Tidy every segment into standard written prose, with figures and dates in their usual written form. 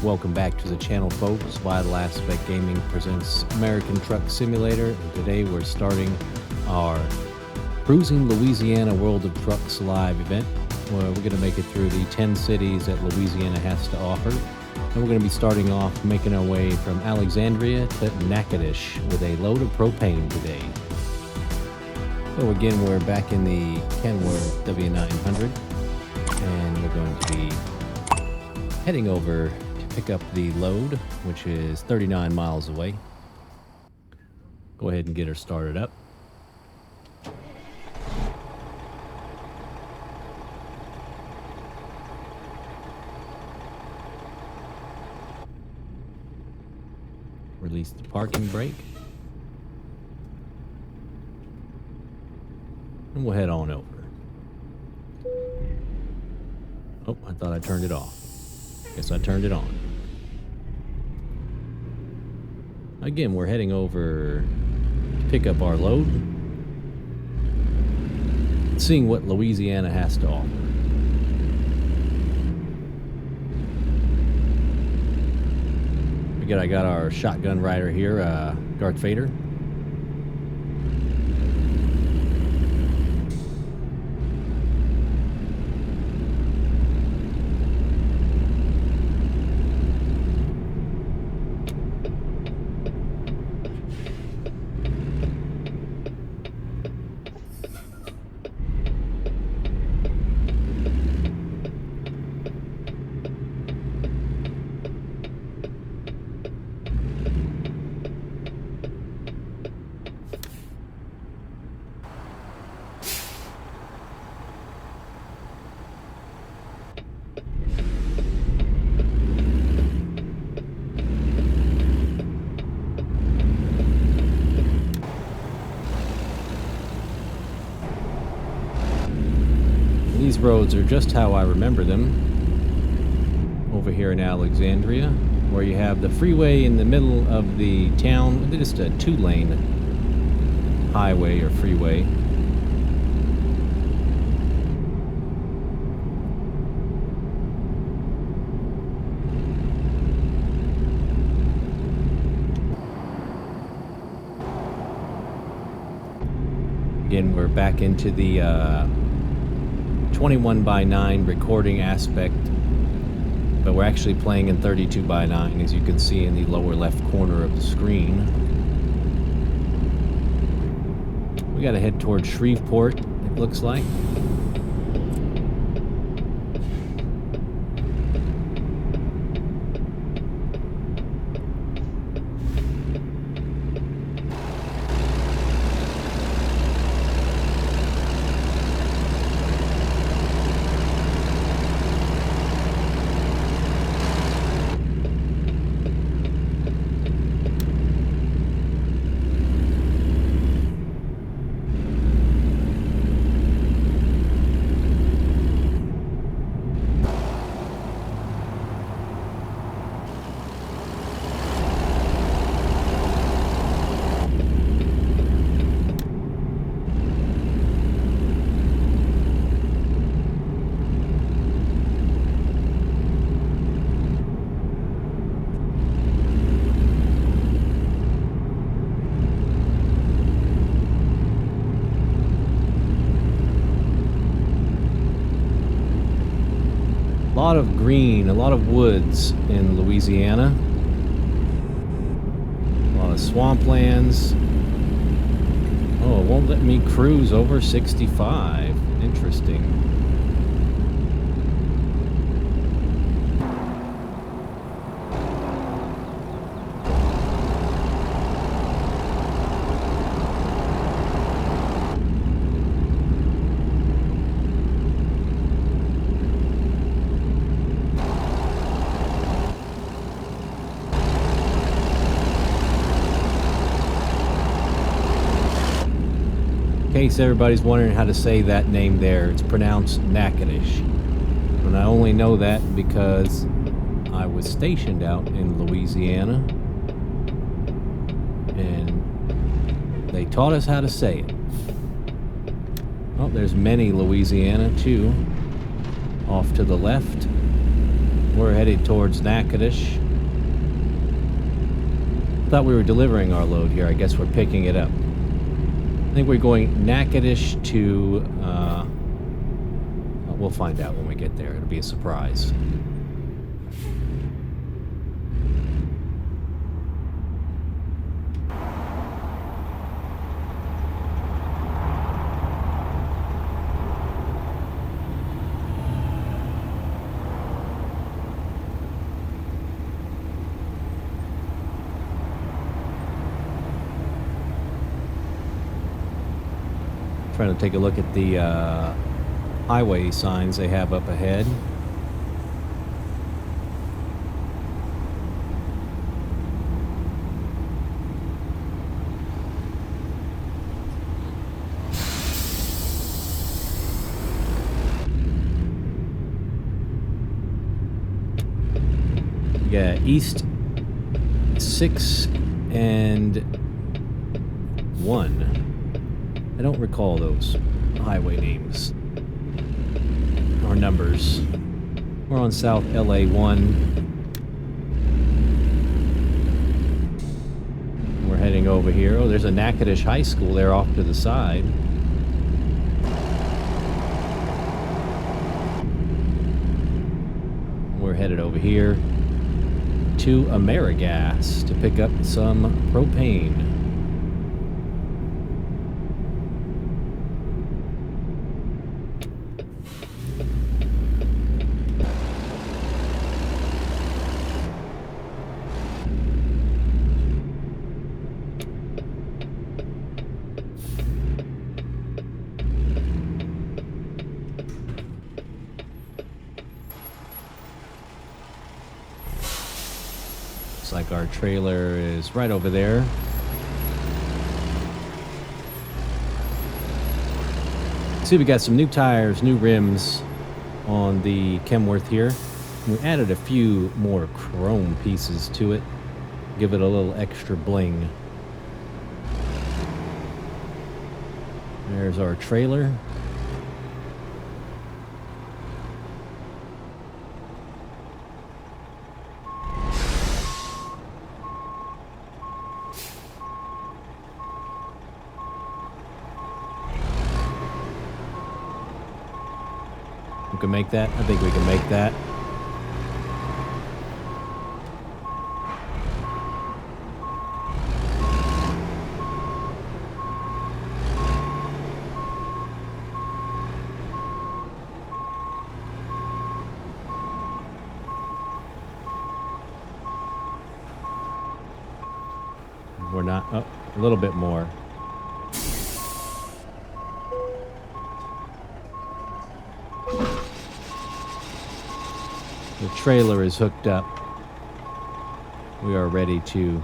Welcome back to the channel, folks. Vital Aspect Gaming presents American Truck Simulator, and today we're starting our Cruisin Louisiana World of Trucks live event, where we're going to make it through the 10 cities that Louisiana has to offer. And we're going to be starting off making our way from Alexandria to Natchitoches with a load of propane today. So again, we're back in the Kenworth W900, and we're going to be heading over to pick up the load, which is 39 miles away. Go ahead and get her started up. Release the parking brake. And we'll head on over. Oh, I thought I turned it off. Guess I turned it on. Again, we're heading over to pick up our load, seeing what Louisiana has to offer. I got our shotgun rider here, Darth Vader. These roads are just how I remember them over here in Alexandria, where you have the freeway in the middle of the town, just a two-lane highway or freeway. Again, we're back into the 21:9 recording aspect, but we're actually playing in 32:9, as you can see in the lower left corner of the screen. We gotta head towards Shreveport, it looks like. A lot of green, a lot of woods in Louisiana. A lot of swamplands. Oh, it won't let me cruise over 65. Interesting. In case everybody's wondering how to say that name there, it's pronounced Natchitoches. And I only know that because I was stationed out in Louisiana, and they taught us how to say it. Oh, there's many Louisiana too, off to the left. We're headed towards Natchitoches. Thought we were delivering our load here. I guess we're picking it up. I think we're going Natchitoches to... we'll find out when we get there. It'll be a surprise. Trying to take a look at the highway signs they have up ahead. Yeah, East 6 and 1. I don't recall those highway names or numbers. We're on South LA 1. We're heading over here. Oh, there's a Natchitoches High School there off to the side. We're headed over here to AmeriGas to pick up some propane. Looks like our trailer is right over there. See, we got some new tires, new rims on the Kenworth here. We added a few more chrome pieces to it. Give it a little extra bling. There's our trailer. We can make that. I think we can make that. We're not. Oh, a little bit more. The trailer is hooked up. We are ready to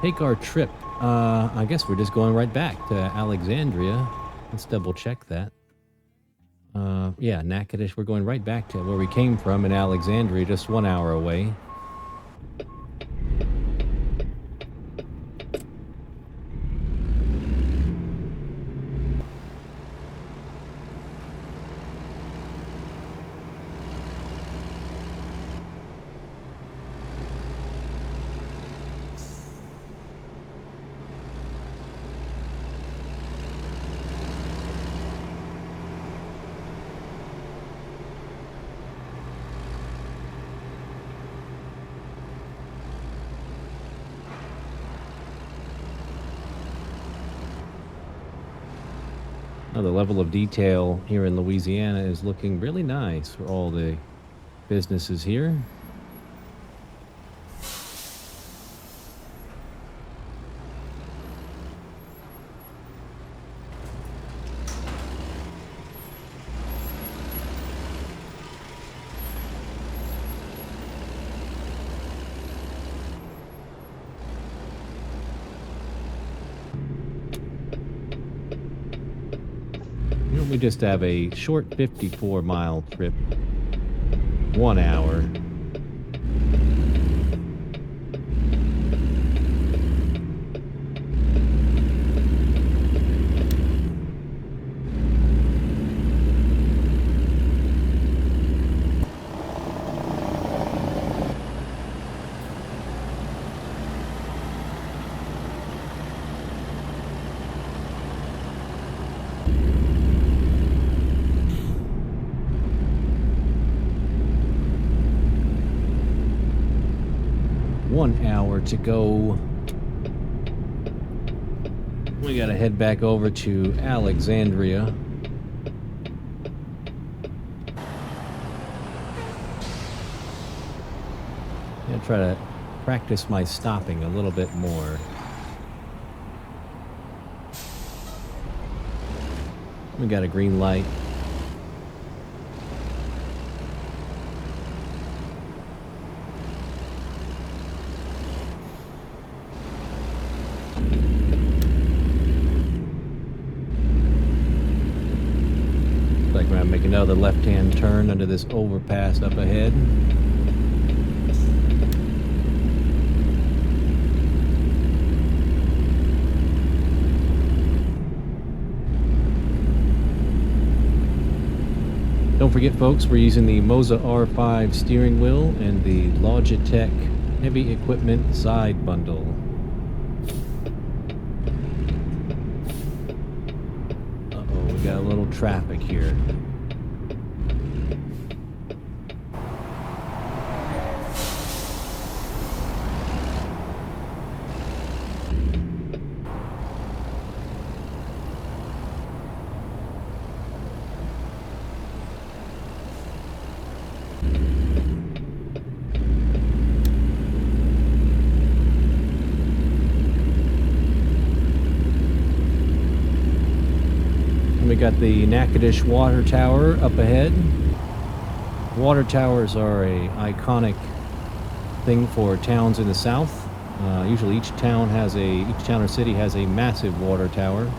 take our trip. I guess we're just going right back to Alexandria. Let's double check that. Yeah, Natchitoches. We're going right back to where we came from in Alexandria, just 1 hour away. Now, the level of detail here in Louisiana is looking really nice for all the businesses here. We just have a short 54-mile trip, 1 hour. hour to go. We gotta head back over to Alexandria. I'm gonna try to practice my stopping a little bit more. We got a green light. Like we're gonna make another left-hand turn under this overpass up ahead. Don't forget, folks, we're using the Moza R5 steering wheel and the Logitech heavy equipment side bundle. Uh-oh, we got a little traffic here. We got the Natchitoches water tower up ahead. Water towers are a iconic thing for towns in the south. Usually each town or city has a massive water tower.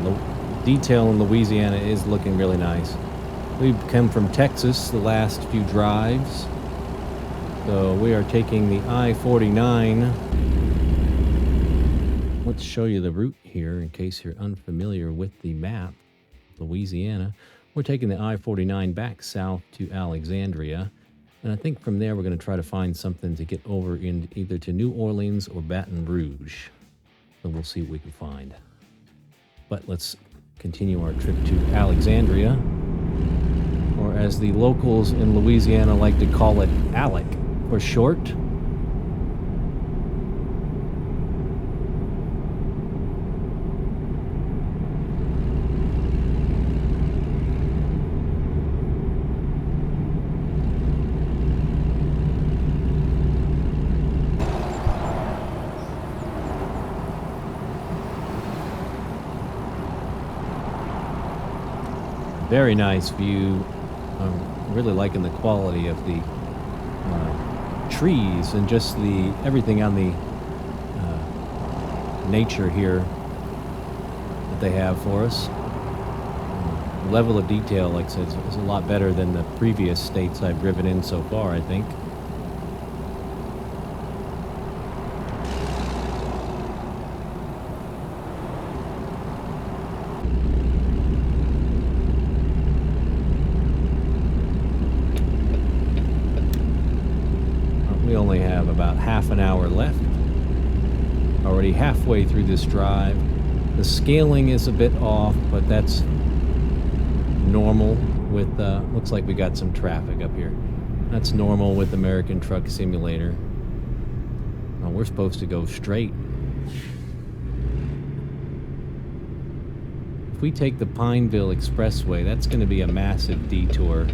The detail in Louisiana is looking really nice. We've come from Texas the last few drives, so we are taking the I-49. Let's show you the route here in case you're unfamiliar with the map. Louisiana. We're taking the I-49 back south to Alexandria, and I think from there we're going to try to find something to get over in either to New Orleans or Baton Rouge. So we'll see what we can find. But let's continue our trip to Alexandria, or as the locals in Louisiana like to call it, ALEC for short. Very nice view. I'm really liking the quality of the trees and just everything on the nature here that they have for us. Level of detail, like I said, is a lot better than the previous states I've driven in so far, I think. We only have about half an hour left. Already halfway through this drive. The scaling is a bit off, but that's normal with, looks like we got some traffic up here. That's normal with American Truck Simulator. Well, we're supposed to go straight. If we take the Pineville Expressway, that's going to be a massive detour.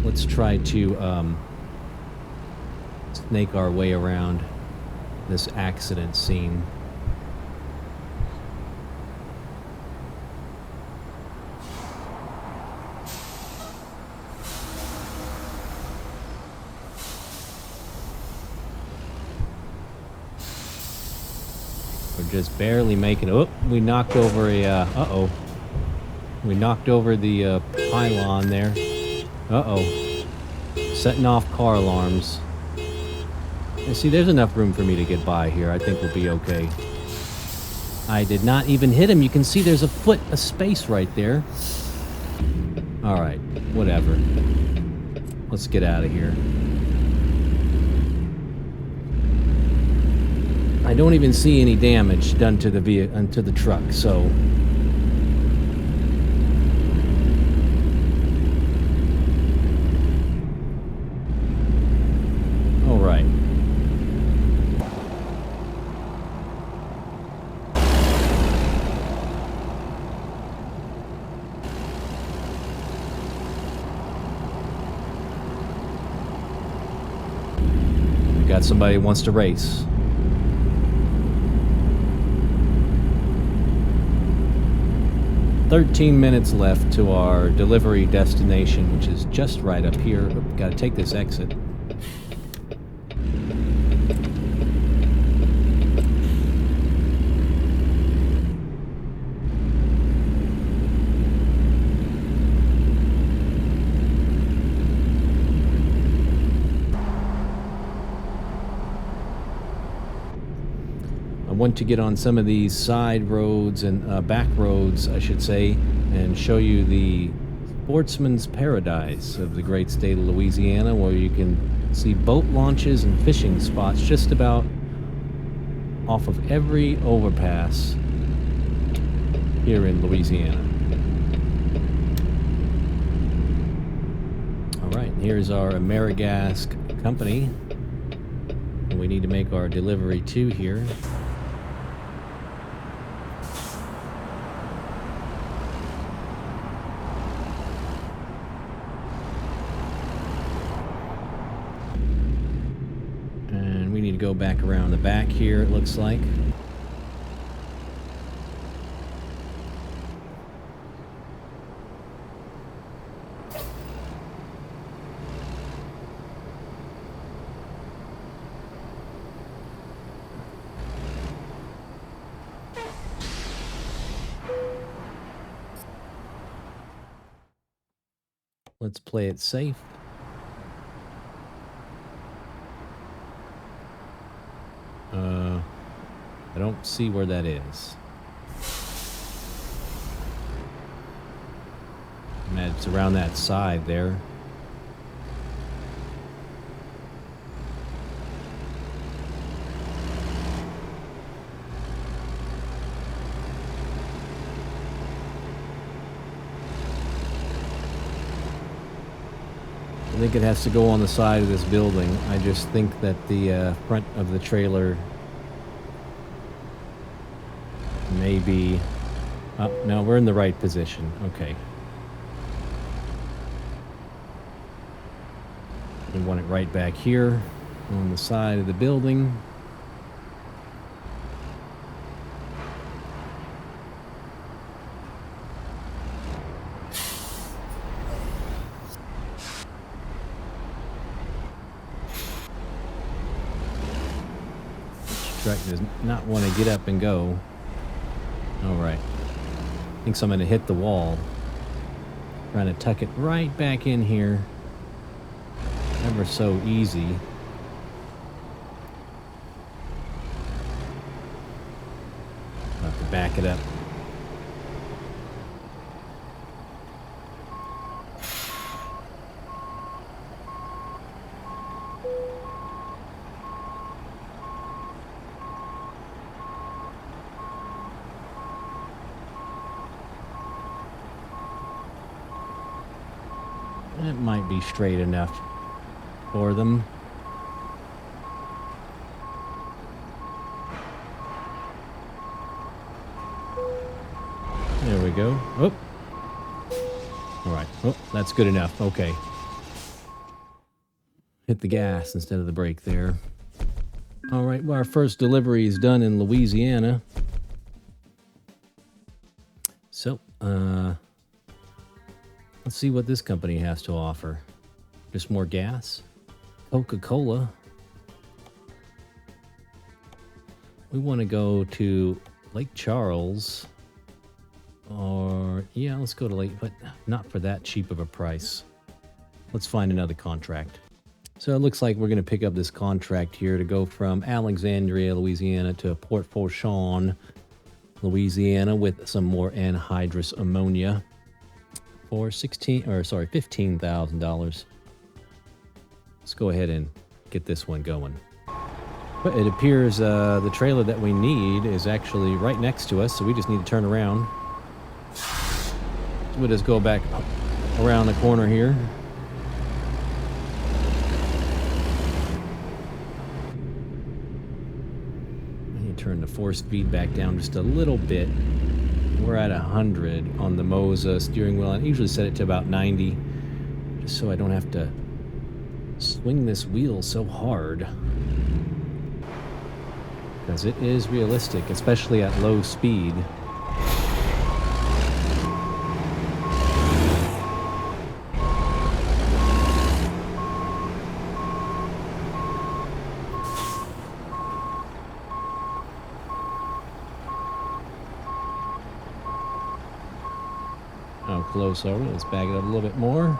Let's try to snake our way around this accident scene. We're just barely making it. Oh, we knocked over a, we knocked over the pylon there. Setting off car alarms. And see, there's enough room for me to get by here. I think we'll be okay. I did not even hit him. You can see there's a foot of space right there. All right, whatever. Let's get out of here. I don't even see any damage done to the truck, so all right. We got somebody who wants to race. "13 minutes left to our delivery destination, which is just right up here." Oop, gotta take this exit. I want to get on some of these side roads and back roads, I should say, and show you the sportsman's paradise of the great state of Louisiana, where you can see boat launches and fishing spots just about off of every overpass here in Louisiana. All right, here's our AmeriGas company. We need to make our delivery to here. We need to go back around the back here, it looks like. Let's play it safe. I don't see where that is. It's around that side there. I think it has to go on the side of this building. I just think that the front of the trailer may be... Oh, no, we're in the right position. Okay. We want it right back here on the side of the building. Truck does not want to get up and go. All right. Thinks I'm going to hit the wall. Trying to tuck it right back in here. Ever so easy. I'll have to back it up. It might be straight enough for them. There we go. Oh. All right. Oh, that's good enough. Okay. Hit the gas instead of the brake there. All right. Well, our first delivery is done in Louisiana. So, let's see what this company has to offer. Just more gas. Coca-Cola. We want to go to Lake Charles. Or, yeah, let's go to Lake, but not for that cheap of a price. Let's find another contract. So it looks like we're going to pick up this contract here to go from Alexandria, Louisiana to Port Fourchon. Louisiana with some more anhydrous ammonia for $15,000. Let's go ahead and get this one going. But it appears the trailer that we need is actually right next to us, so we just need to turn around. So we'll just go back around the corner here. I need to turn the force feed back down just a little bit. We're at 100 on the Moza steering wheel. I usually set it to about 90, just so I don't have to swing this wheel so hard. Because it is realistic, especially at low speed. How close are we? Let's back it up a little bit more.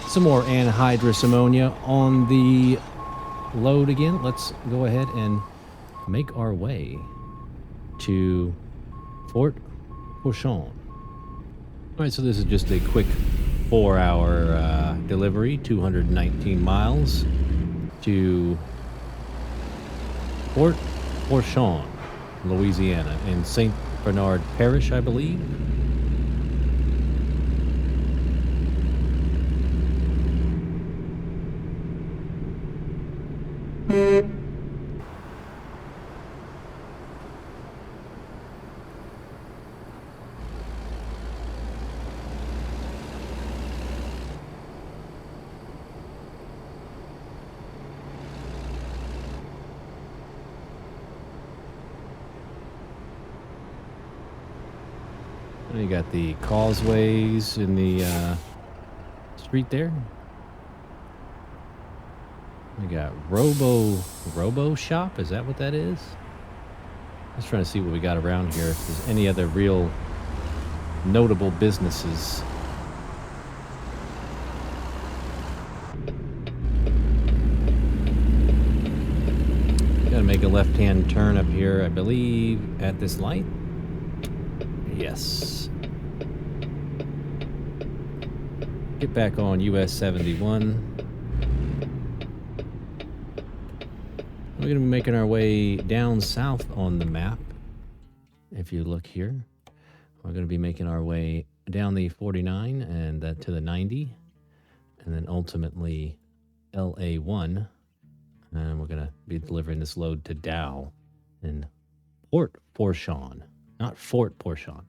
Some more anhydrous ammonia on the load again. Let's go ahead and make our way to Fort Pochon. All right, so this is just a quick 4-hour delivery, 219 miles to Fort Pochon, Louisiana, in St. Bernard Parish, I believe. You got the causeways in the street there. We got Robo Shop. Is that what that is? Just trying to see what we got around here. If there's any other real notable businesses. Gotta make a left-hand turn up here, I believe, at this light. Yes. Get back on US 71. We're going to be making our way down south on the map. If you look here, we're going to be making our way down the 49 and to the 90, and then ultimately LA1. And we're going to be delivering this load to Dow in Port Fourchon. Not Fort Pochon.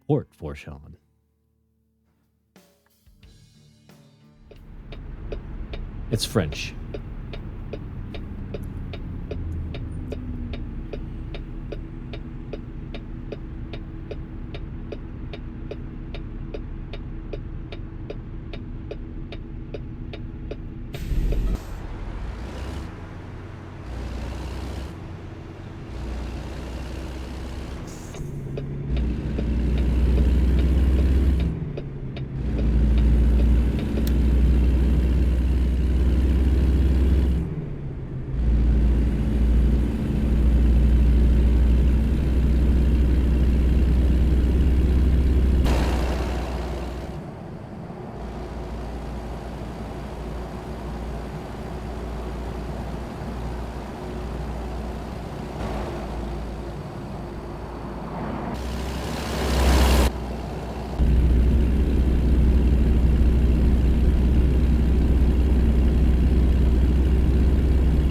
Port Fourchon. It's French.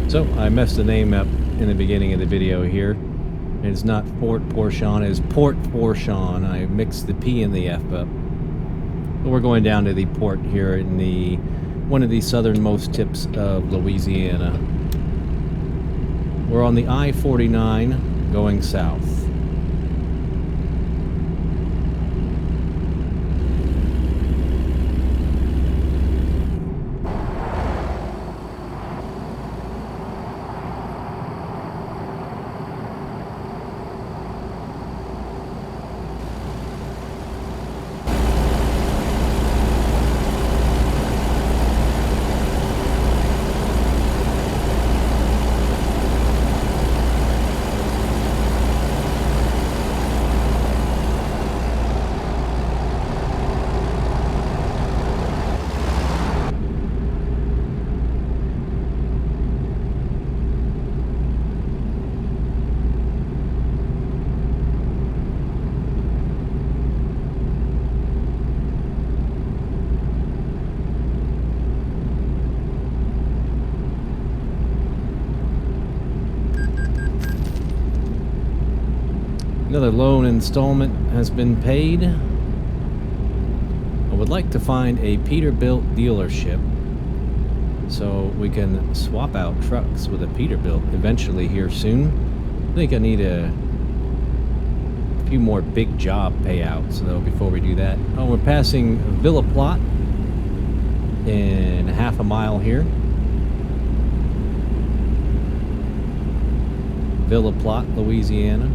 So, I messed the name up in the beginning of the video here. It's not Fort Pochon, it's Port Fourchon. I mixed the P and the F up. But we're going down to the port here in one of the southernmost tips of Louisiana. We're on the I-49 going south. Another loan installment has been paid. I would like to find a Peterbilt dealership so we can swap out trucks with a Peterbilt eventually here soon. I think I need a few more big job payouts though before we do that. Oh, we're passing Villa Plot in half a mile here. Villa Plot, Louisiana.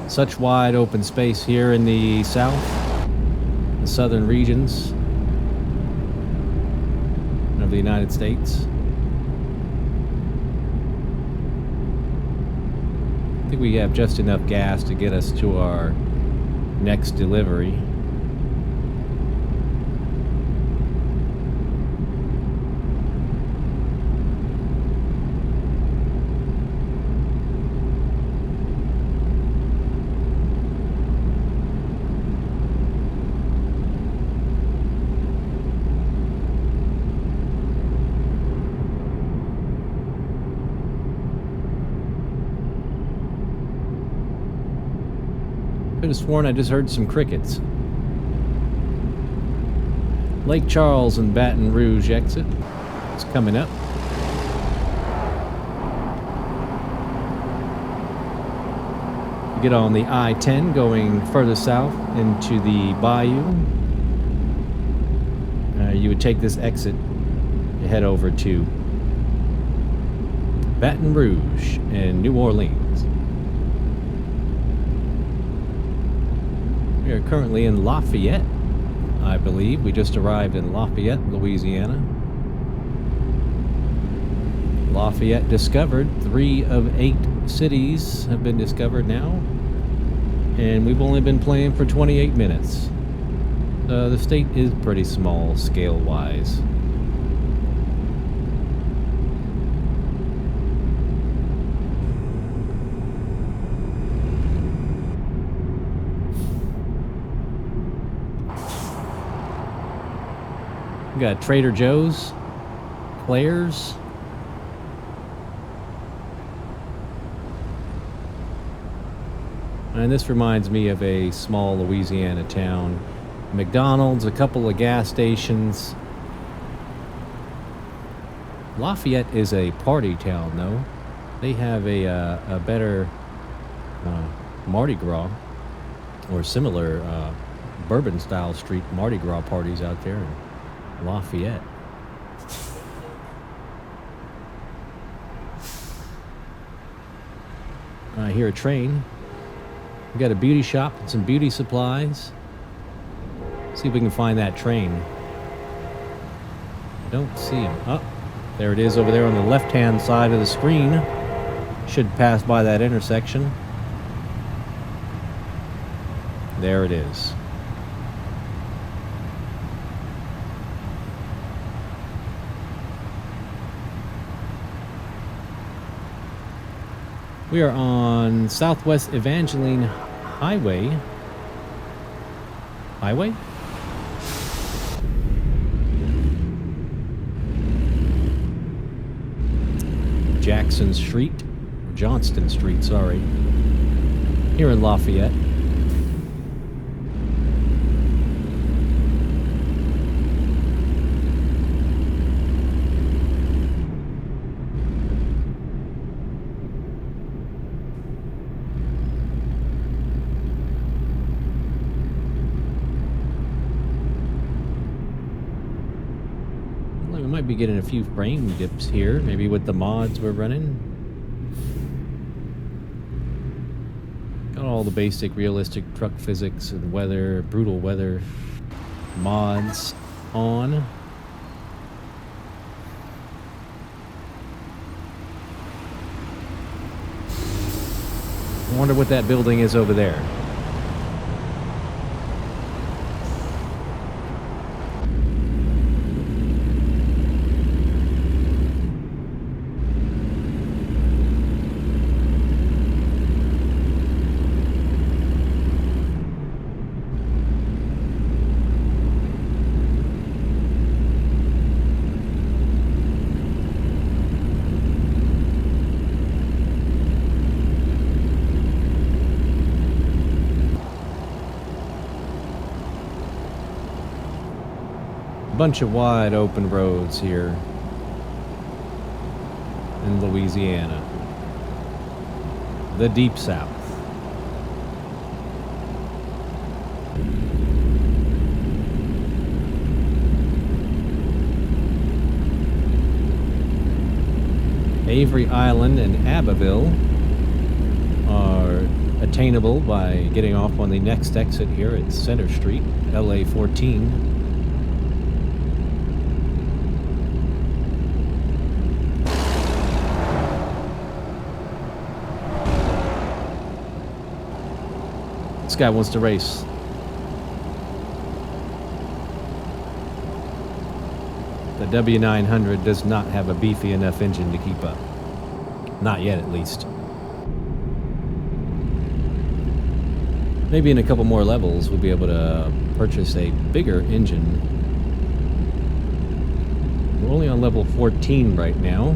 Such wide open space here in the south, the southern regions of the United States. I think we have just enough gas to get us to our next delivery. Could have sworn I just heard some crickets. Lake Charles and Baton Rouge exit. It's coming up. You get on the I-10 going further south into the Bayou. You would take this exit to head over to Baton Rouge and New Orleans. We are currently in Lafayette, I believe. We just arrived in Lafayette, Louisiana. Lafayette discovered. 3 of 8 cities have been discovered now. And we've only been playing for 28 minutes. The state is pretty small scale-wise. We got Trader Joe's, Claire's, and this reminds me of a small Louisiana town. McDonald's, a couple of gas stations. Lafayette is a party town, though. They have a better Mardi Gras, or similar bourbon-style street Mardi Gras parties out there in Lafayette. I hear a train. We got a beauty shop and some beauty supplies. See if we can find that train. I don't see him. Oh, there it is over there on the left-hand side of the screen. Should pass by that intersection. There it is. We are on Southwest Evangeline Highway. Jackson Street, Johnston Street, sorry. Here in Lafayette. Might be getting a few frame dips here, maybe with the mods we're running. Got all the basic realistic truck physics and weather, brutal weather mods on. I wonder what that building is over there. Bunch of wide open roads here in Louisiana, the Deep South. Avery Island and Abbeville are attainable by getting off on the next exit here at Center Street, LA 14. This guy wants to race. The W900 does not have a beefy enough engine to keep up. Not yet, at least. Maybe in a couple more levels we'll be able to purchase a bigger engine. We're only on level 14 right now.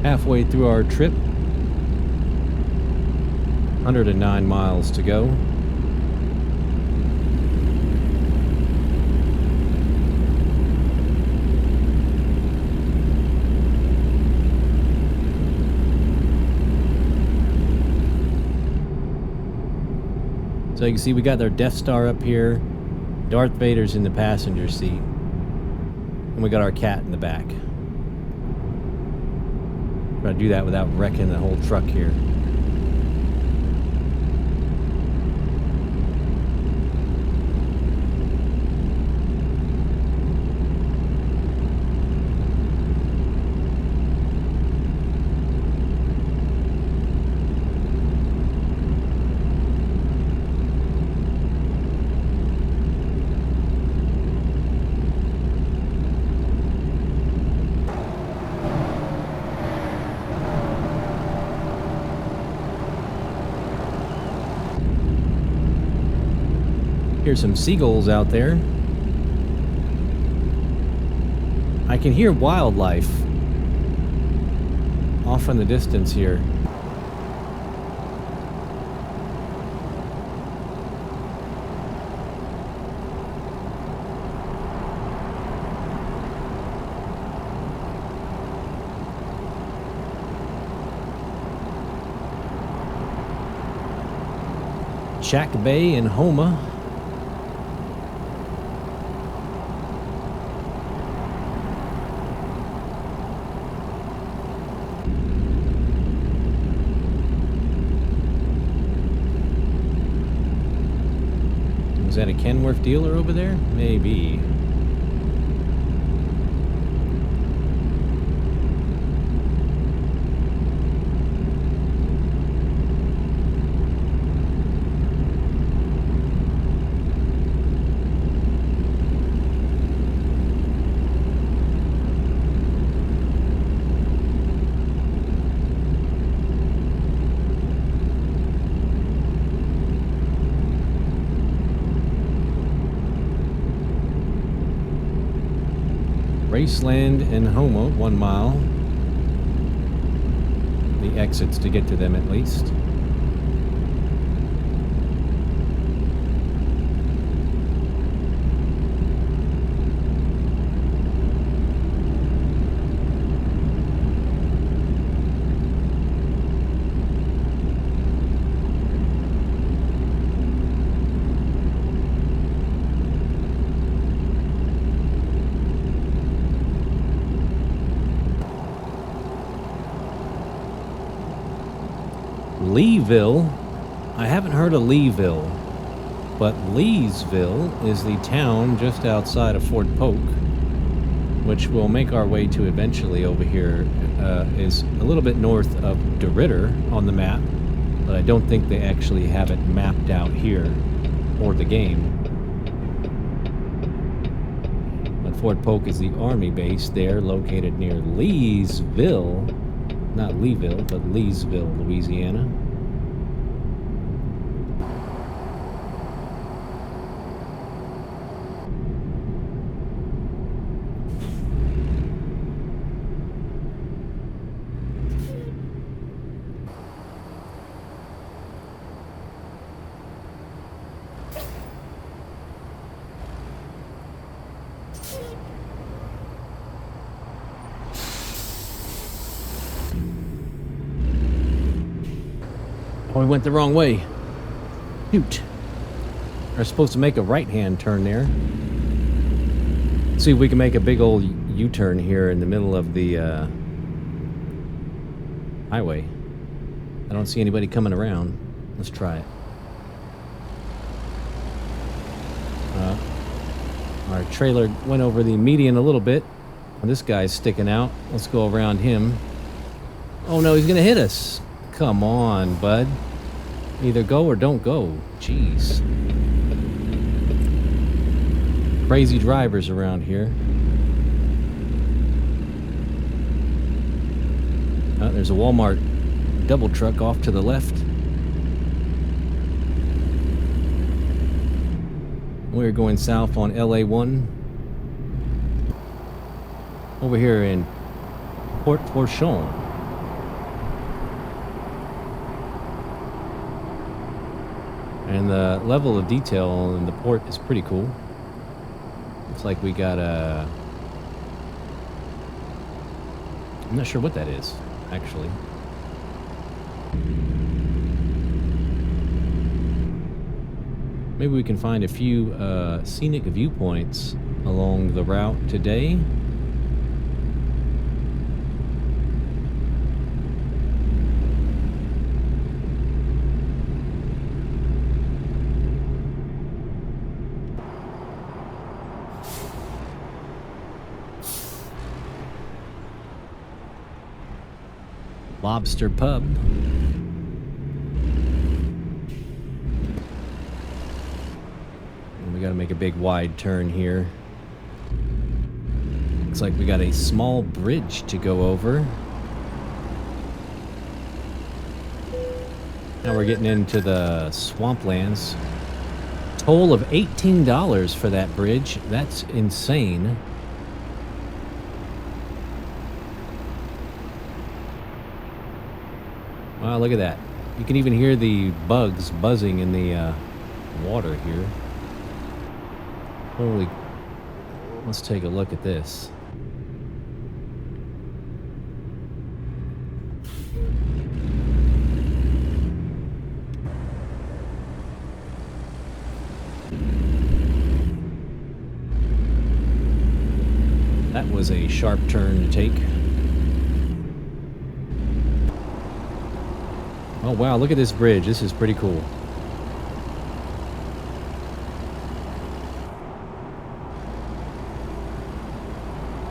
Halfway through our trip, 109 miles to go. So you can see we got our Death Star up here, Darth Vader's in the passenger seat, and we got our cat in the back. Try to do that without wrecking the whole truck here. Here's some seagulls out there. I can hear wildlife off in the distance here. Shack Bay in Houma. Is that a Kenworth dealer over there? Maybe. Raceland and Houma, 1 mile. The exits to get to them at least. Leeville. I haven't heard of Leeville, but Leesville is the town just outside of Fort Polk. which we'll make our way to eventually over here, is a little bit north of DeRitter on the map, but I don't think they actually have it mapped out here for the game. But Fort Polk is the Army base there, located near Leesville, not Leeville, but Leesville, Louisiana. Oh, we went the wrong way. Shoot. We're supposed to make a right-hand turn there. See if we can make a big old U-turn here in the middle of the highway. I don't see anybody coming around. Let's try it. Our trailer went over the median a little bit. This guy's sticking out. Let's go around him. Oh no, he's gonna hit us. Come on, bud. Either go or don't go. Jeez. Crazy drivers around here. There's a Walmart double truck off to the left. We're going south on LA1. Over here in Port Fourchon. And the level of detail in the port is pretty cool. Looks like we got a... I'm not sure what that is, actually. Maybe we can find a few scenic viewpoints along the route today. Lobster Pub. And we got to make a big wide turn here. Looks like we got a small bridge to go over. Now we're getting into the swamplands. Toll of $18 for that bridge. That's insane. Wow, look at that. You can even hear the bugs buzzing in the water here. Holy... Let's take a look at this. That was a sharp turn to take. Oh wow, look at this bridge. This is pretty cool.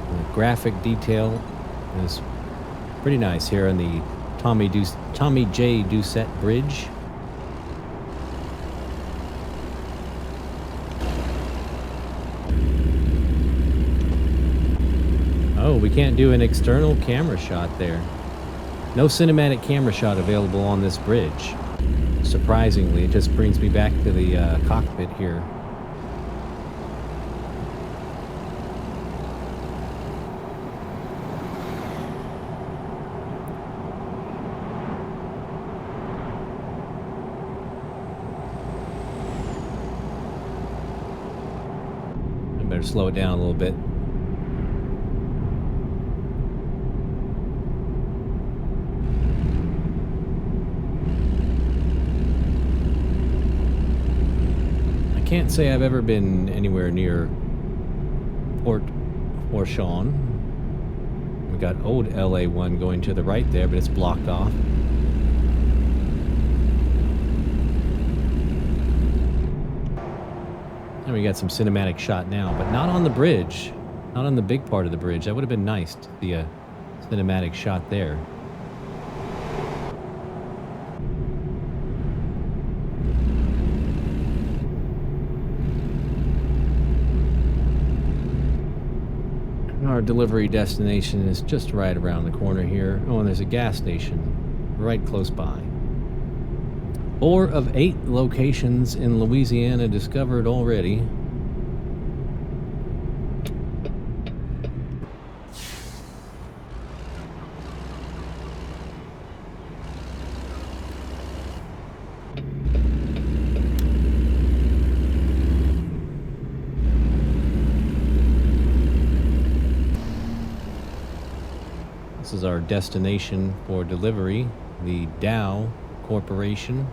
The graphic detail is pretty nice here on the Tommy J. Doucette Bridge. Oh, we can't do an external camera shot there. No cinematic camera shot available on this bridge. Surprisingly, it just brings me back to the cockpit here. I better slow it down a little bit. Can't say I've ever been anywhere near Port Fourchon. We got old LA1 going to the right there, but it's blocked off. And we got some cinematic shot now, but not on the bridge. Not on the big part of the bridge. That would have been nice to see a cinematic shot there. Our delivery destination is just right around the corner here. Oh, and there's a gas station right close by. 4 of 8 locations in Louisiana discovered already. This is our destination for delivery, the Dow Corporation.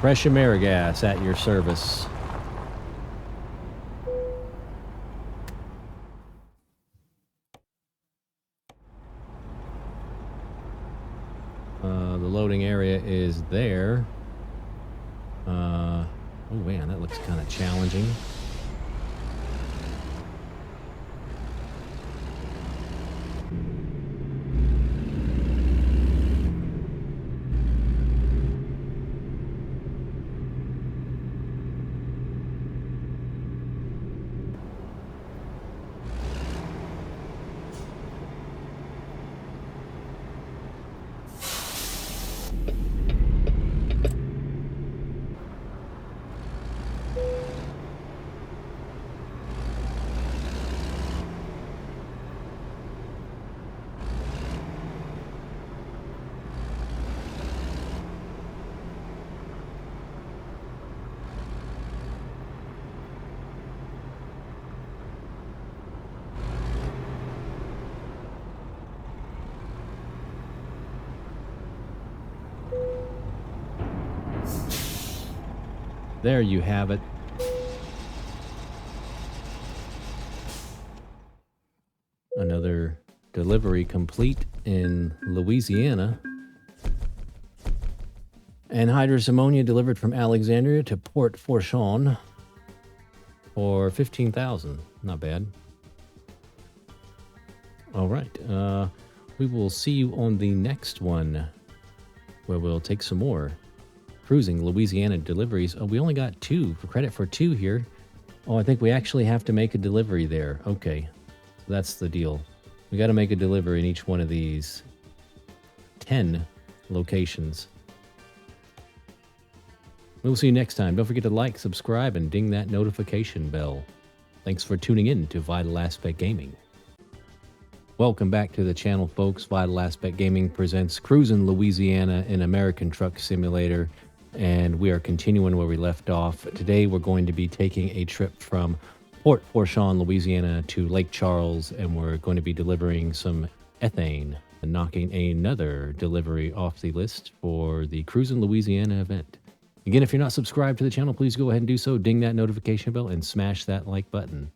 Fresh AmeriGas at your service. The loading area is there. Oh man, that looks kind of challenging. There you have it. Another delivery complete in Louisiana. Anhydrous ammonia delivered from Alexandria to Port Fourchon for $15,000. Not bad. All right. We will see you on the next one, where we'll take some more Cruisin Louisiana deliveries. Oh, we only got 2 for credit for 2 here. Oh, I think we actually have to make a delivery there. Okay, so that's the deal. We got to make a delivery in each one of these 10 locations. We'll see you next time. Don't forget to like, subscribe, and ding that notification bell. Thanks for tuning in to Vital Aspect Gaming. Welcome back to the channel, folks. Vital Aspect Gaming presents Cruisin Louisiana, an American truck simulator, and we are continuing where we left off. Today we're going to be taking a trip from Port Fourchon, Louisiana to Lake Charles, and we're going to be delivering some ethane and knocking another delivery off the list for the Cruisin Louisiana event. Again, if you're not subscribed to the channel, please go ahead and do so. Ding that notification bell and smash that like button.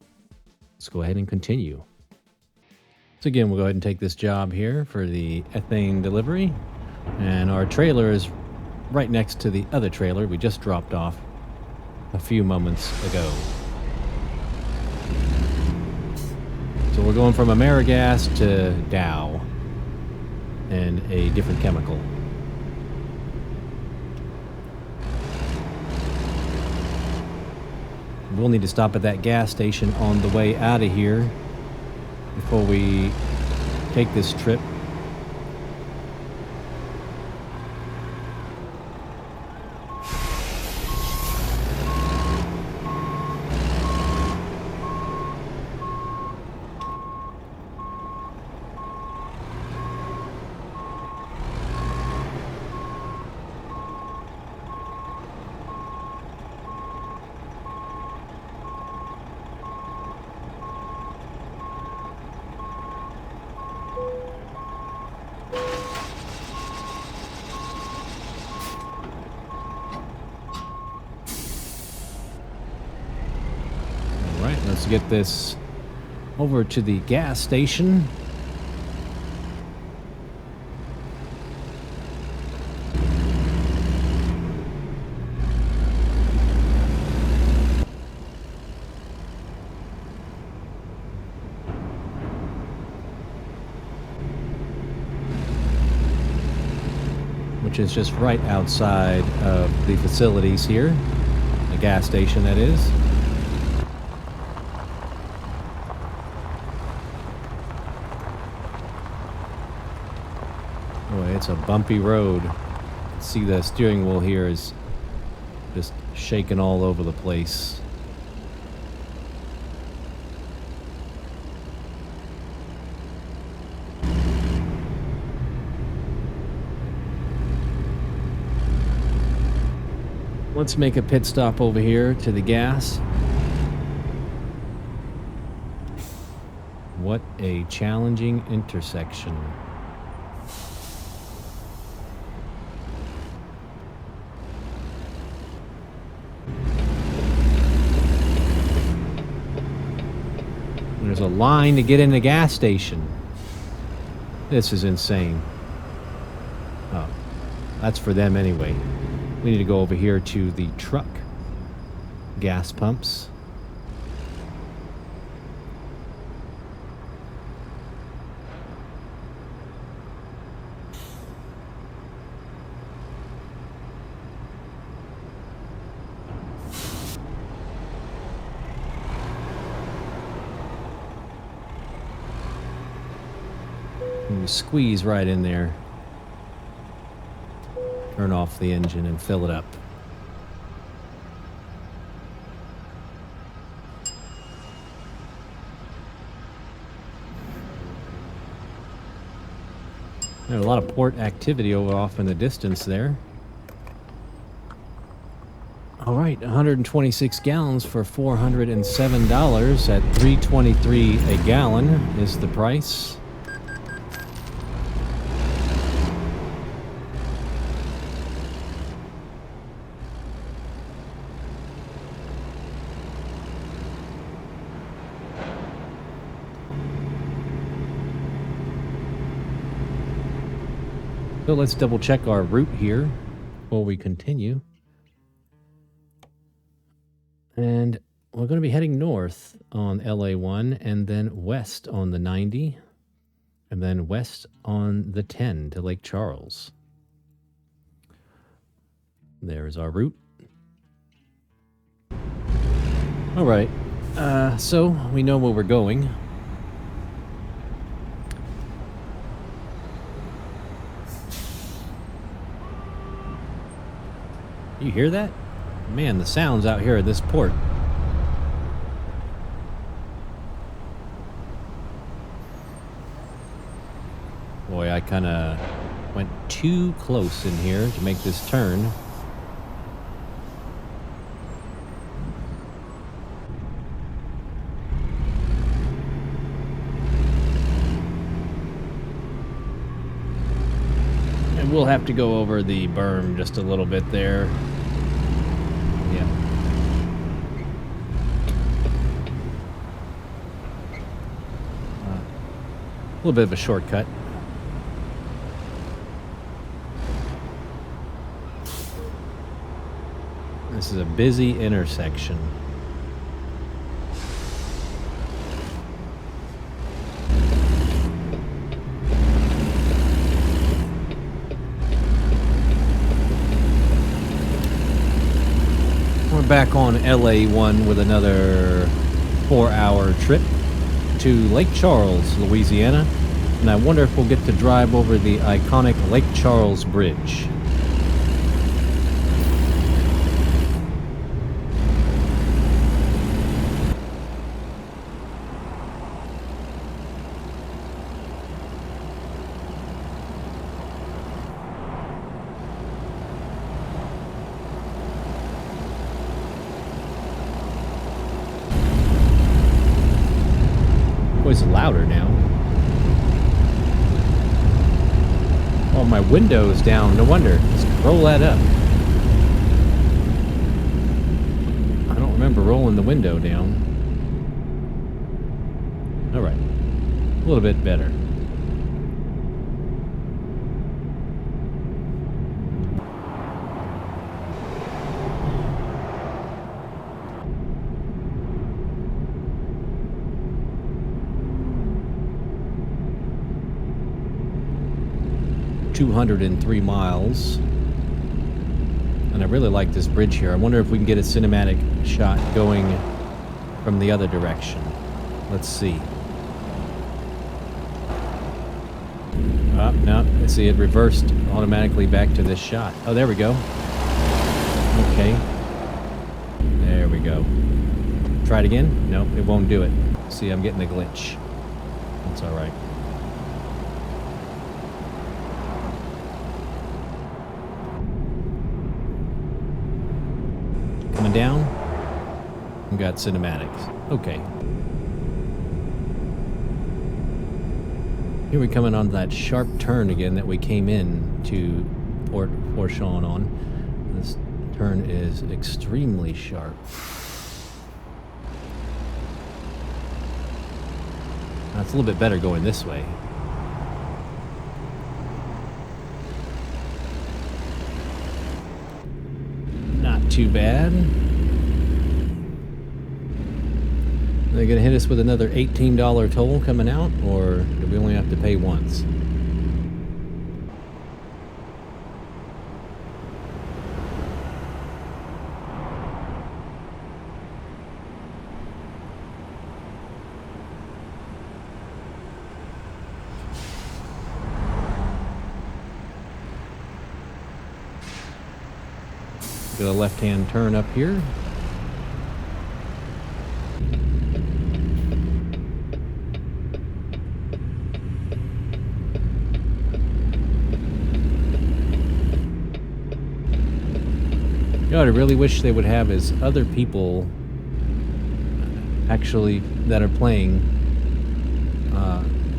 Let's go ahead and continue. So again, we'll go ahead and take this job here for the ethane delivery. And our trailer is right next to the other trailer we just dropped off a few moments ago. So we're going from AmeriGas to Dow and a different chemical. We'll need to stop at that gas station on the way out of here before we take this trip. Alright, let's get this over to the gas station. Which is just right outside of the facilities here. The gas station, that is. Boy, it's a bumpy road. See, the steering wheel here is just shaking all over the place. Let's make a pit stop over here to the gas. What a challenging intersection. There's a line to get in the gas station. This is insane. Oh, that's for them anyway. We need to go over here to the truck gas pumps. And we squeeze right in there. Turn off the engine and fill it up. There's a lot of port activity over off in the distance there. All right, 126 gallons for $407 at $3.23 a gallon is the price. So let's double check our route here before we continue. And we're going to be heading north on LA1 and then west on the 90 and then west on the 10 to Lake Charles. There's our route. All right, so we know where we're going. You hear that? Man, the sounds out here at this port. Boy, I kind of went too close in here to make this turn. And we'll have to go over the berm just a little bit there. Yeah. A little bit of a shortcut. This is a busy intersection. We're back on LA1 with another 4-hour trip to Lake Charles, Louisiana. And I wonder if we'll get to drive over the iconic Lake Charles Bridge. It's louder now. Oh, my window's down. No wonder. Let's roll that up. I don't remember rolling the window down. All right, a little bit better. $203 miles. And I really like this bridge here. I wonder if we can get a cinematic shot going from the other direction. Let's see. No, I see it reversed automatically back to this shot. Oh, there we go. Okay. There we go. Try it again? Nope, it won't do it. See, I'm getting a glitch. That's all right. Coming down. We got cinematics. Okay. Here we coming on that sharp turn again that we came in to Port Fourchon on. This turn is extremely sharp. Now, it's a little bit better going this way. Not too bad. Are they going to hit us with another $18 toll coming out, or do we only have to pay once? Get a left-hand turn up here. You know what I really wish they would have is other people actually that are playing,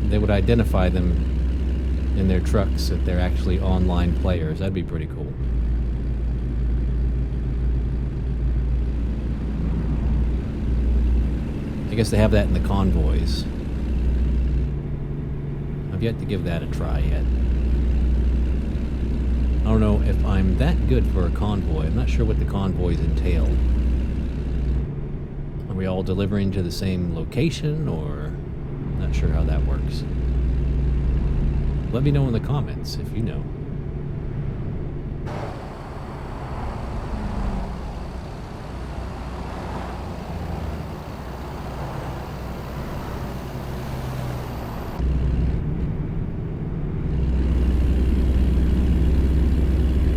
they would identify them in their trucks that they're actually online players. That'd be pretty cool. I guess they have that in the convoys. I've yet to give that a try yet. I don't know if I'm that good for a convoy. I'm not sure what the convoys entail. Are we all delivering to the same location, or not sure how that works? Let me know in the comments if you know.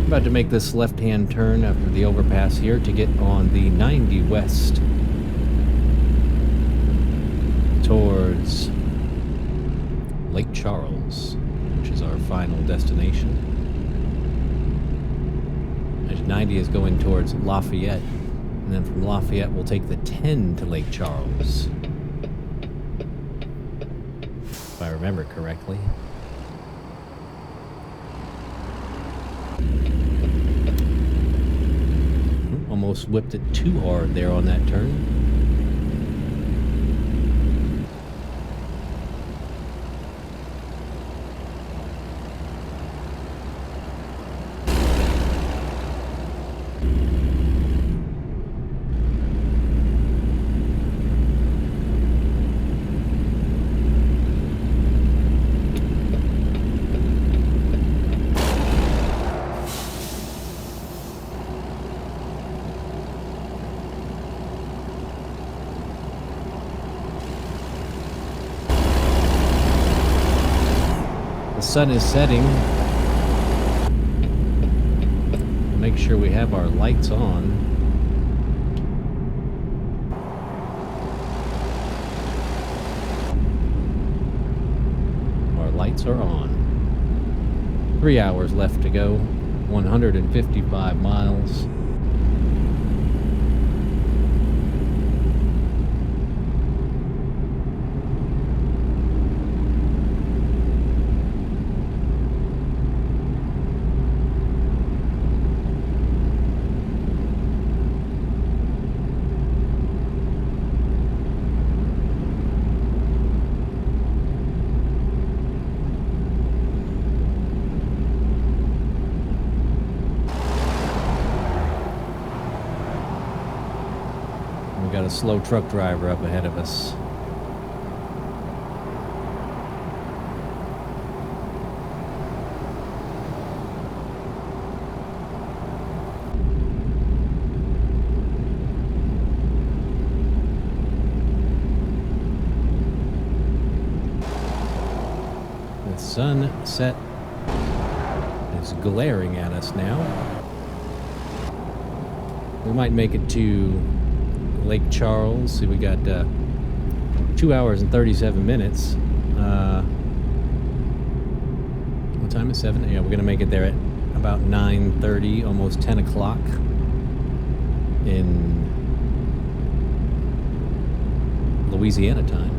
About to make this left-hand turn after the overpass here to get on the 90 west towards Lake Charles, which is our final destination. As 90 is going towards Lafayette, and then from Lafayette we'll take the 10 to Lake Charles, if I remember correctly. Almost whipped it too hard there on that turn. Sun is setting. Make sure we have our lights on. Our lights are on. 3 hours left to go. 155 miles. slow truck driver up ahead of us. The sunset is glaring at us now. We might make it to Lake Charles. See, we got 2 hours and 37 minutes. What time is 7? Yeah, we're gonna make it there at about 9:30, almost 10 o'clock in Louisiana time.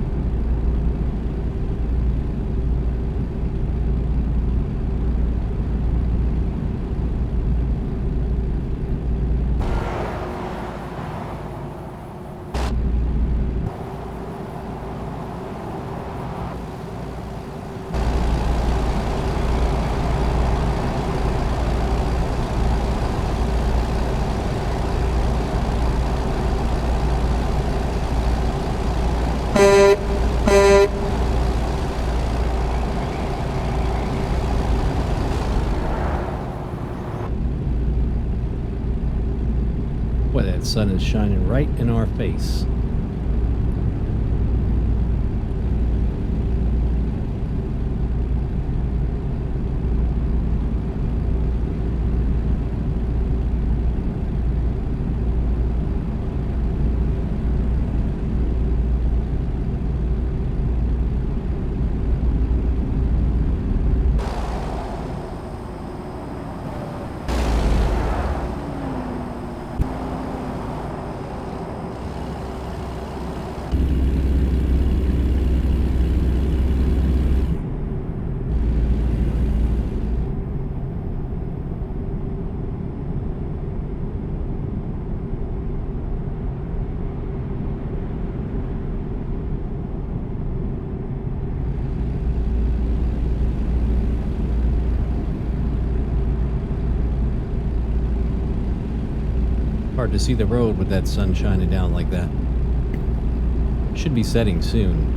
Boy, that sun is shining right in our face. Hard to see the road with that sun shining down like that. Should be setting soon.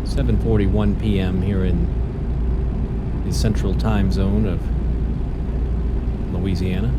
7:41 p.m. here in the central time zone of Louisiana.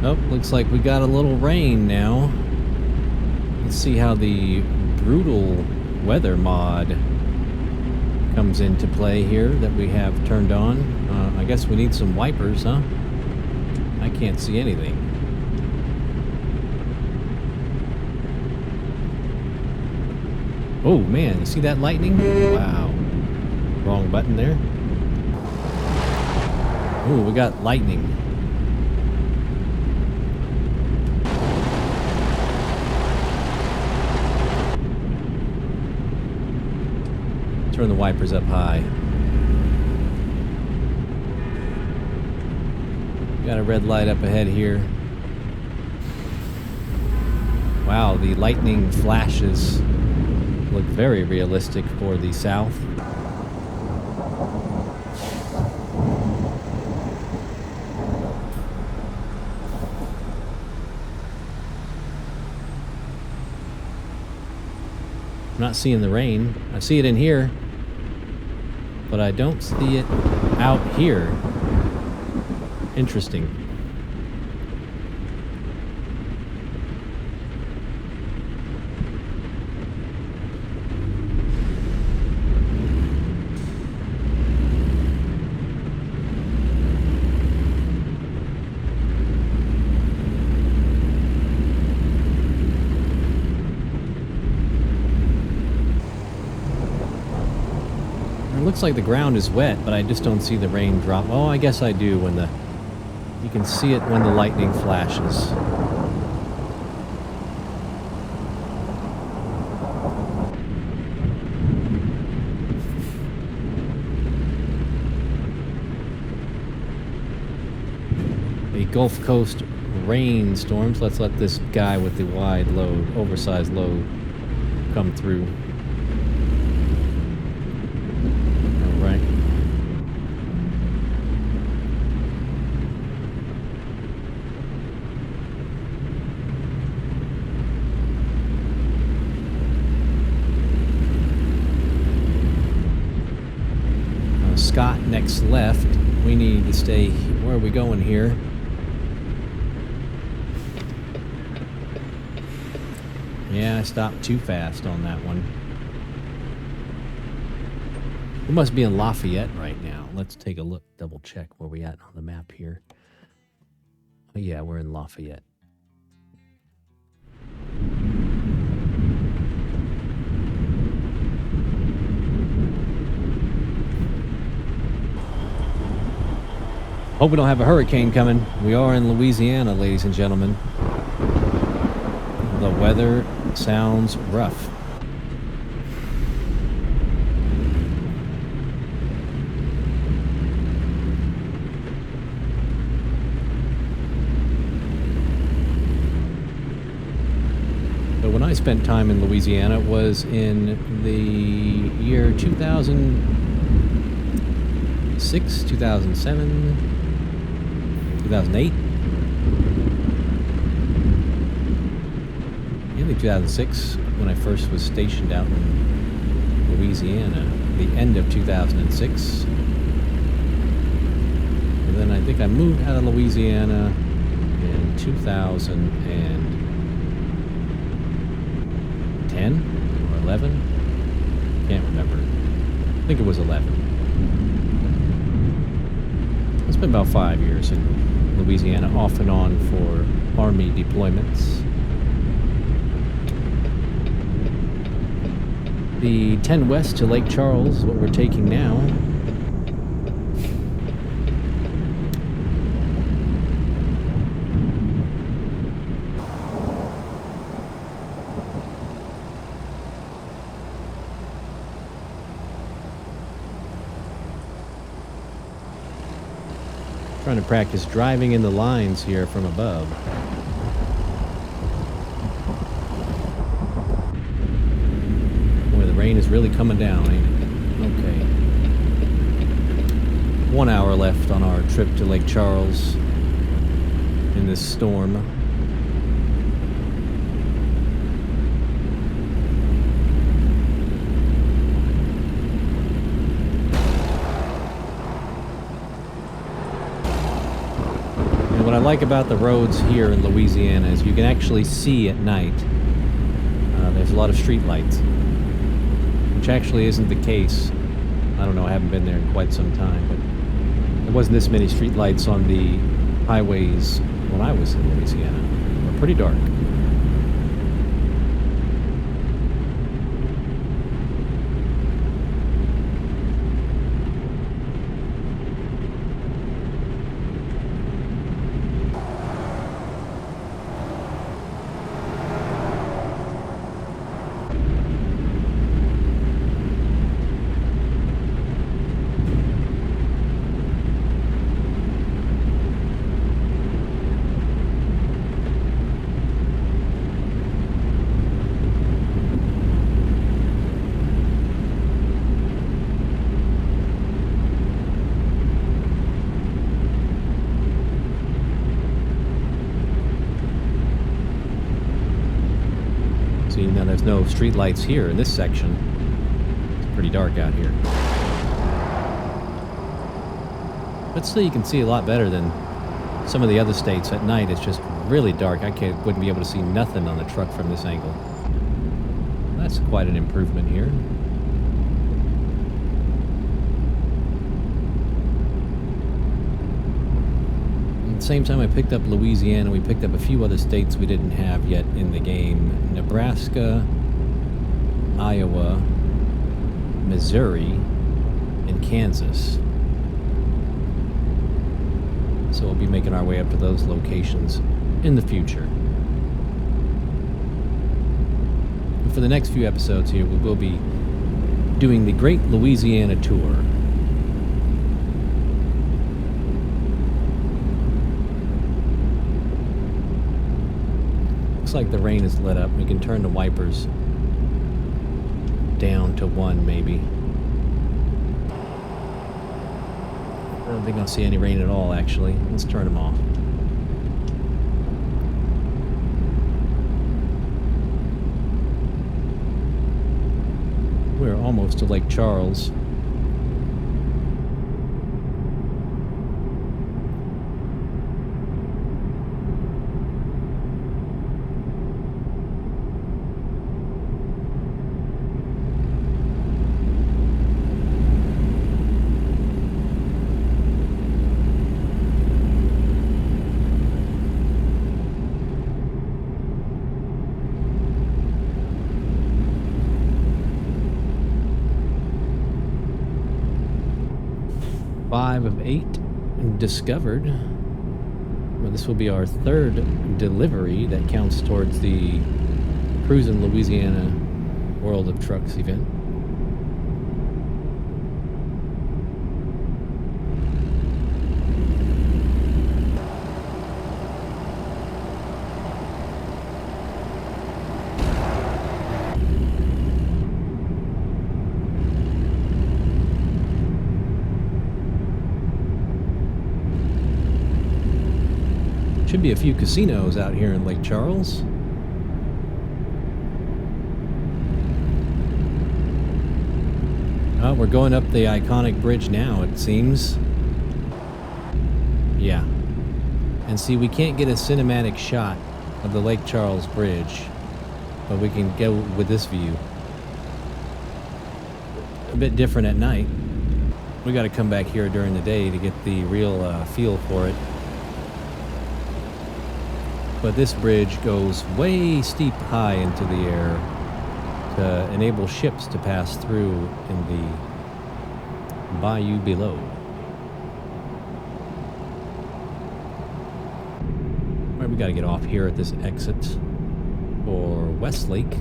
Oh, looks like we got a little rain now. Let's see how the brutal weather mod comes into play here that we have turned on. I guess we need some wipers, huh? I can't see anything. Oh man, you see that lightning? Wow. Wrong button there. Oh, we got lightning. Turn the wipers up high. Got a red light up ahead here. Wow, the lightning flashes look very realistic for the south. I'm not seeing the rain. I see it in here, but I don't see it out here. Interesting. Looks like the ground is wet, but I just don't see the rain drop. Oh, I guess I do when the... You can see it when the lightning flashes. The Gulf Coast rainstorms. Let's let this guy with the wide load, oversized load, come through. All right. Scott next left. We need to stay. Where are we going here? Yeah, I stopped too fast on that one. We must be in Lafayette right now. Let's take a look, double check where we at on the map here. Oh yeah, we're in Lafayette. Hope we don't have a hurricane coming. We are in Louisiana, ladies and gentlemen. The weather sounds rough. But when I spent time in Louisiana, it was in the year 2006, 2007, 2008. I think 2006, when I first was stationed out in Louisiana, the end of 2006. And then I think I moved out of Louisiana in 2010 or 11. Can't remember. I think it was 11. It's been about 5 years in Louisiana, off and on for Army deployments. The 10 west to Lake Charles is what we're taking now. Trying to practice driving in the lines here from above. Rain is really coming down, ain't it? Okay. 1 hour left on our trip to Lake Charles in this storm. And what I like about the roads here in Louisiana is you can actually see at night. There's a lot of street lights. Which actually isn't the case. I don't know, I haven't been there in quite some time, but there wasn't this many street lights on the highways when I was in Louisiana. They were pretty dark. Now there's no street lights here in this section. It's pretty dark out here. But still you can see a lot better than some of the other states. At night it's just really dark. I wouldn't be able to see nothing on the truck from this angle. That's quite an improvement here. At the same time I picked up Louisiana, we picked up a few other states we didn't have yet in the game. Nebraska, Iowa, Missouri, in Kansas. So we'll be making our way up to those locations in the future. And for the next few episodes here, we will be doing the Great Louisiana Tour. Looks like the rain is let up. We can turn the wipers down to 1 maybe. I don't think I'll see any rain at all, actually. Let's turn them off. We're almost to Lake Charles. Five of 8 discovered. Well, this will be our 3rd delivery that counts towards the Cruisin, Louisiana World of Trucks event. Should be a few casinos out here in Lake Charles. Oh, we're going up the iconic bridge now, it seems. Yeah. And see, we can't get a cinematic shot of the Lake Charles Bridge, but we can go with this view. A bit different at night. We got to come back here during the day to get the real feel for it. But this bridge goes way steep high into the air to enable ships to pass through in the bayou below. All right, we got to get off here at this exit for Westlake.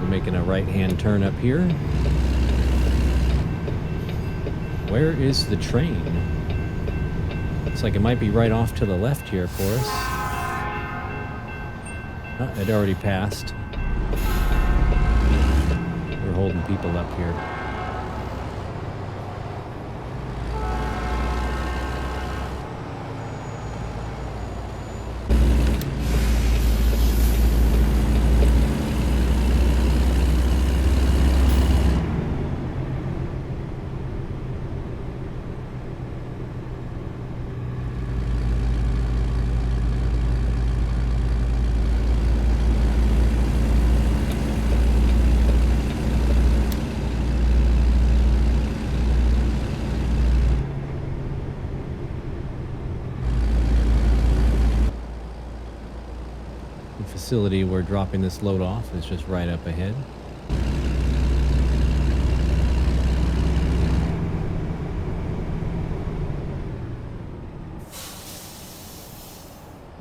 Making a right-hand turn up here. Where is the train? Looks like it might be right off to the left here for us. Oh, it already passed. We're holding people up here. Facility we're dropping this load off is just right up ahead.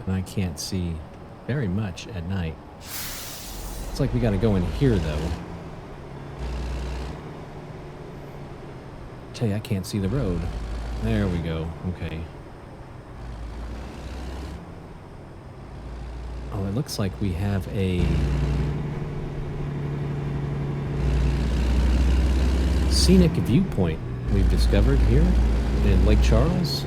And I can't see very much at night. Looks like we got to go in here though. Tell you, I can't see the road. There we go. Okay. Oh, it looks like we have a scenic viewpoint we've discovered here in Lake Charles.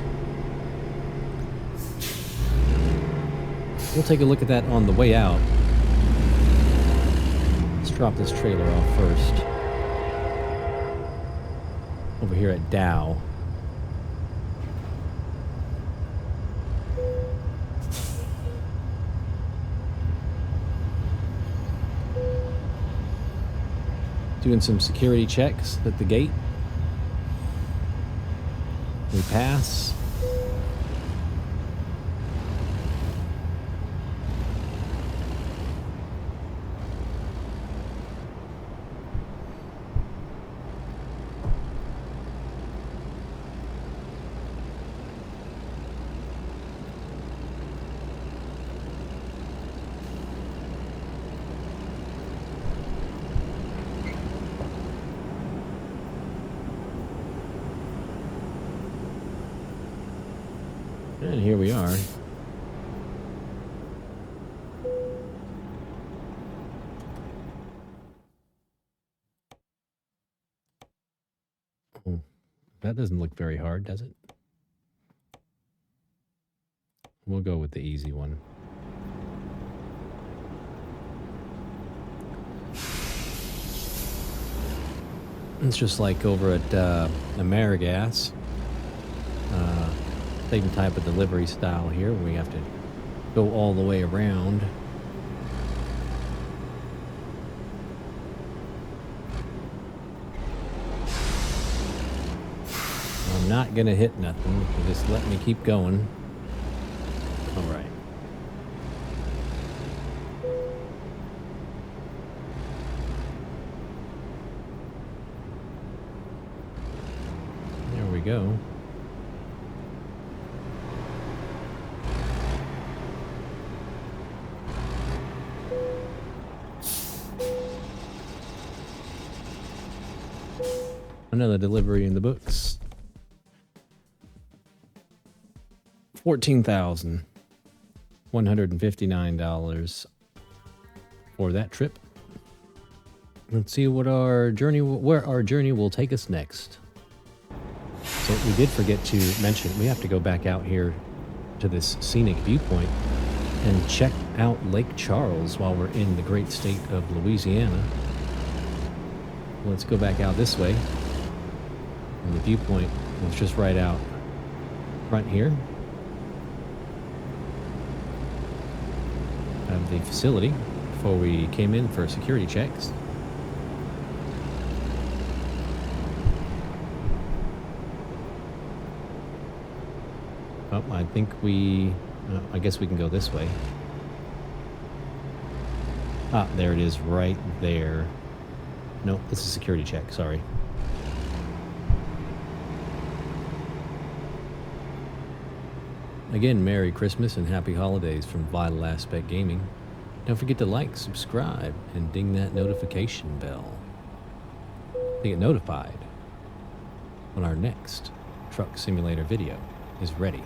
We'll take a look at that on the way out. Let's drop this trailer off first. Over here at Dow. Doing some security checks at the gate. We pass. And here we are. Oh, that doesn't look very hard, does it? We'll go with the easy one. It's just like over at Amerigas. Same type of delivery style here. We have to go all the way around. I'm not gonna hit nothing. Just let me keep going. All right. There we go. Another delivery in the books. $14,159 for that trip. Let's see what where our journey will take us next. So we did forget to mention, we have to go back out here to this scenic viewpoint and check out Lake Charles while we're in the great state of Louisiana. Let's go back out this way. And the viewpoint was just right out front here of the facility before we came in for security checks. Oh, I think I guess we can go this way. Ah, there it is right there. No, this is security check, sorry. Again, Merry Christmas and Happy Holidays from Vital Aspect Gaming. Don't forget to like, subscribe, and ding that notification bell to get notified when our next truck simulator video is ready.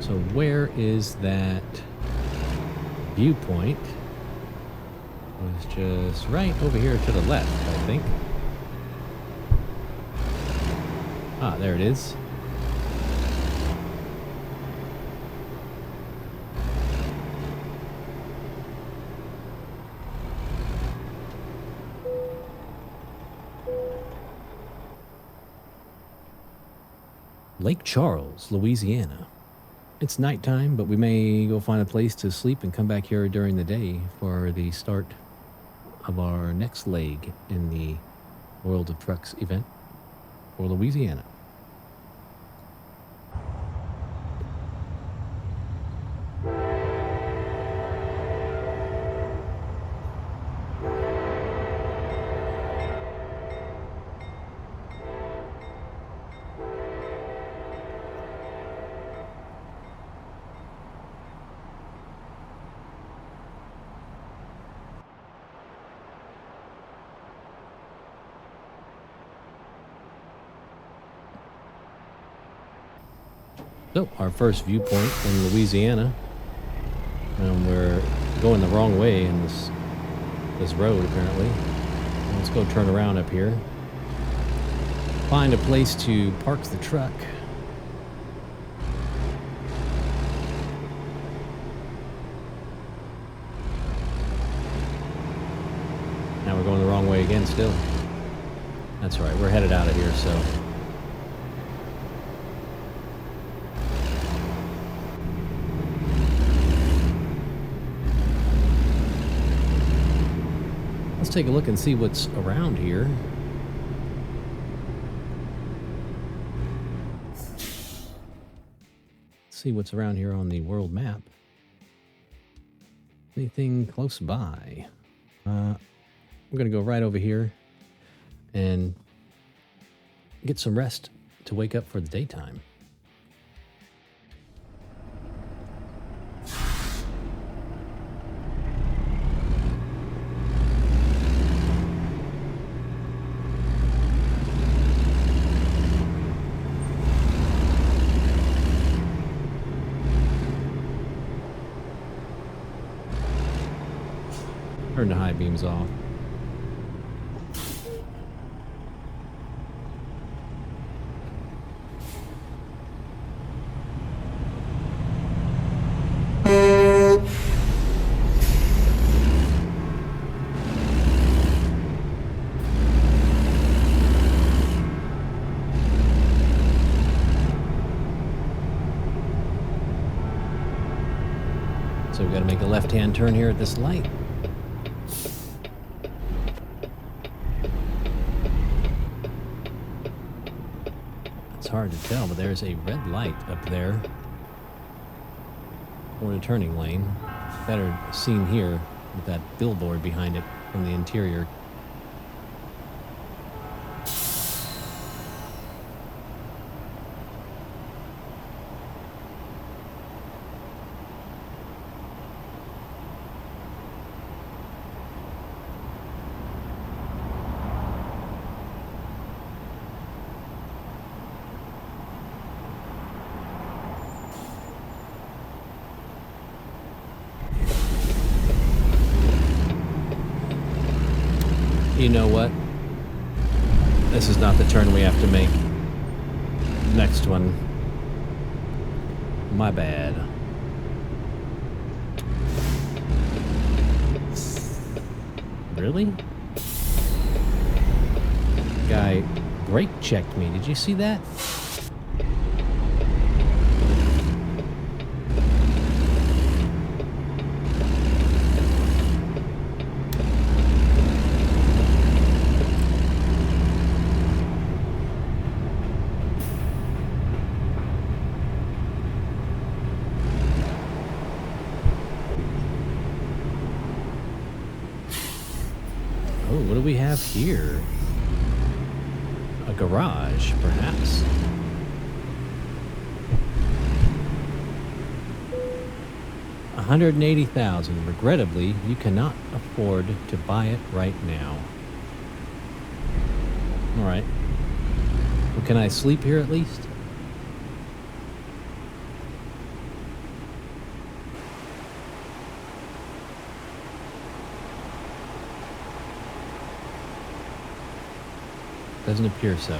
So where is that viewpoint? It was just right over here to the left, I think. Ah, there it is. Lake Charles, Louisiana. It's nighttime, but we may go find a place to sleep and come back here during the day for the start of our next leg in the World of Trucks event for Louisiana. So, our first viewpoint in Louisiana. We're going the wrong way in this road, apparently. Let's go turn around up here. Find a place to park the truck. Now we're going the wrong way again still. That's right, we're headed out of here, so... Let's take a look and see what's around here. See what's around here on the world map. Anything close by? We're gonna go right over here and get some rest to wake up for the daytime. Turn the high beams off. So we've got to make a left-hand turn here at this light. It's hard to tell, but there's a red light up there for the turning lane. Better seen here with that billboard behind it from the interior. You know what? This is not the turn we have to make. Next one. My bad. Really? Guy brake checked me. Did you see that? Oh, what do we have here? A garage, perhaps. $180,000. Regrettably, you cannot afford to buy it right now. All right. Well, can I sleep here at least? Doesn't appear so.